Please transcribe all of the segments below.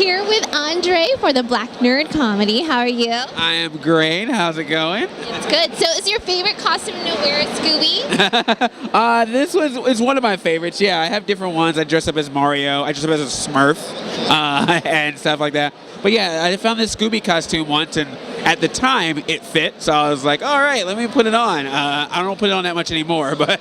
here with Andre for the Black Nerd Comedy. How are you? I am great. How's it going? It's good. So is your favorite costume to wear Scooby? This is one of my favorites. Yeah, I have different ones. I dress up as Mario. I dress up as a Smurf and stuff like that. But yeah, I found this Scooby costume once, and at the time it fit. So I was like, all right, let me put it on. I don't put it on that much anymore, but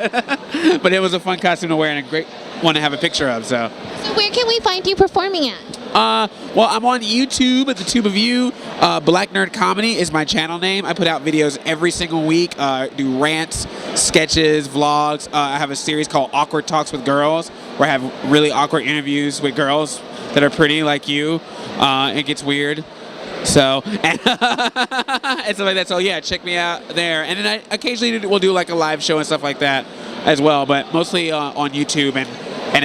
but it was a fun costume to wear and a great one to have a picture of. So where can we find you performing at? Well, I'm on YouTube at the Tube of You. Black Nerd Comedy is my channel name. I put out videos every single week. Do rants, sketches, vlogs. I have a series called Awkward Talks with Girls, where I have really awkward interviews with girls that are pretty like you. It gets weird. So, and stuff like that. So yeah, check me out there. And then I occasionally will do like a live show and stuff like that as well, but mostly on YouTube and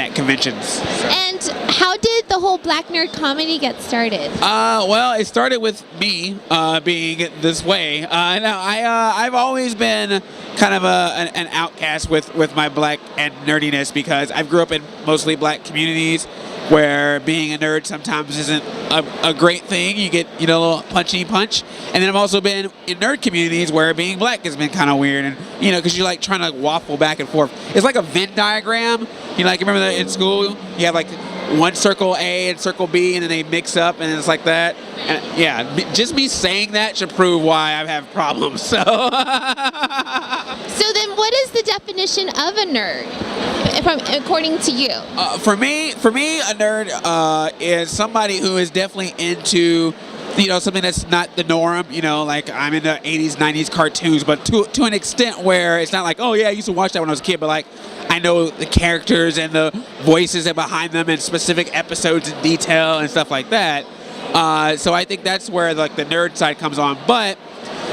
at conventions. And how did the whole Black Nerd Comedy get started? Well, it started with me being this way. I've always been kind of an outcast with my black and nerdiness because I grew up in mostly black communities where being a nerd sometimes isn't a great thing. You get, a little punchy punch. And then I've also been in nerd communities where being black has been kind of weird. And, because you're like trying to waffle back and forth. It's like a Venn diagram. Like, remember that in school? You have like one circle A and circle B, and then they mix up, and it's like that. And yeah, just me saying that should prove why I have problems. So, so then, what is the definition of a nerd, according to you? For me, a nerd is somebody who is definitely into something that's not the norm, like I'm into 80s, 90s cartoons, but to an extent where it's not like, oh yeah, I used to watch that when I was a kid, but like I know the characters and the voices that behind them and specific episodes in detail and stuff like that. So I think that's where like the nerd side comes on. But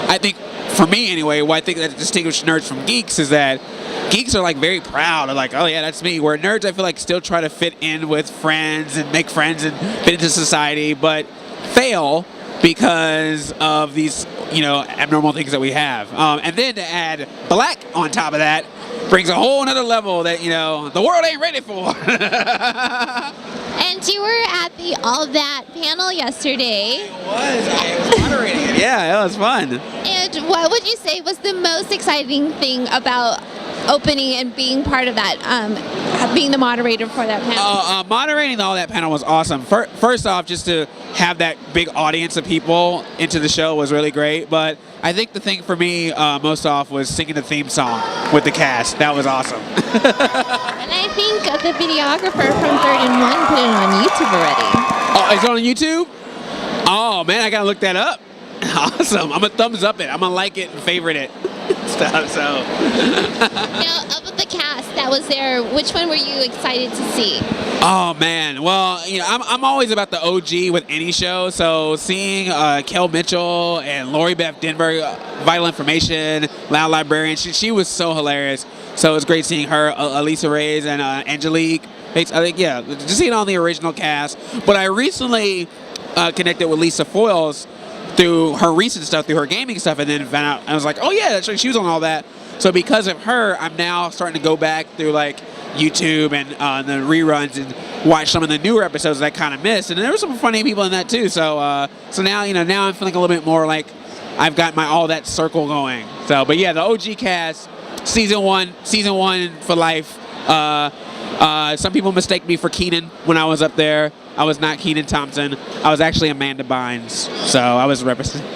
I think for me anyway, what I think that distinguishes nerds from geeks is that geeks are like very proud of like, oh yeah, that's me. Where nerds, I feel like, still try to fit in with friends and make friends and fit into society, but fail because of these, abnormal things that we have. And then to add black on top of that brings a whole nother level that, the world ain't ready for. And you were at the All That panel yesterday. I was moderating it. Yeah, it was fun. And what would you say was the most exciting thing about opening and being part of that, being the moderator for that panel? Moderating All That panel was awesome. First off, just to have that big audience of people into the show was really great. But I think the thing for me most off was singing the theme song with the cast. That was awesome. And I think the videographer from 3rd and 1 put it on YouTube already. Oh, it's on YouTube? Oh, man, I got to look that up. Awesome. I'm going to thumbs up it. I'm going to like it and favorite it. Stuff, so. Of the cast that was there, which one were you excited to see? Oh man, well, I'm always about the OG with any show. So seeing Kel Mitchell and Lori Beth Denver, Vital Information, Loud Librarian, she was so hilarious. So it was great seeing her, Elisa Reyes and Angelique. I think, yeah, just seeing all the original cast. But I recently connected with Lisa Foyles through her recent stuff, through her gaming stuff, and then found out, I was like, oh yeah, that's right, she was on all that. So because of her, I'm now starting to go back through like YouTube and the reruns and watch some of the newer episodes that I kind of missed. And there were some funny people in that too. So so now, now I'm feeling a little bit more like I've got my All That circle going. So, but yeah, the OG cast, season one for life. Some people mistake me for Keenan when I was up there. I was not Keenan Thompson. I was actually Amanda Bynes. So I was representing.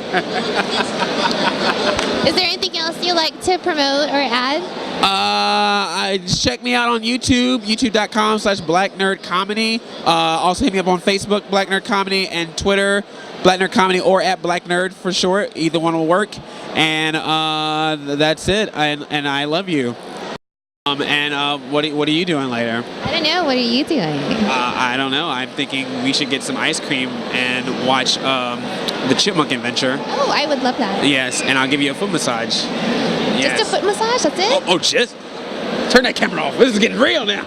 Is there anything else you like to promote or add? Check me out on YouTube, youtube.com/Black Nerd Comedy. Also hit me up on Facebook, Black Nerd Comedy, and Twitter, Black Nerd Comedy, or at Black Nerd for short. Either one will work. And that's it. And I love you. And what are you doing later? I don't know. What are you doing? I don't know. I'm thinking we should get some ice cream and watch the Chipmunk Adventure. Oh, I would love that. Yes, and I'll give you a foot massage. Yes. Just a foot massage? That's it? Oh, just turn that camera off. This is getting real now.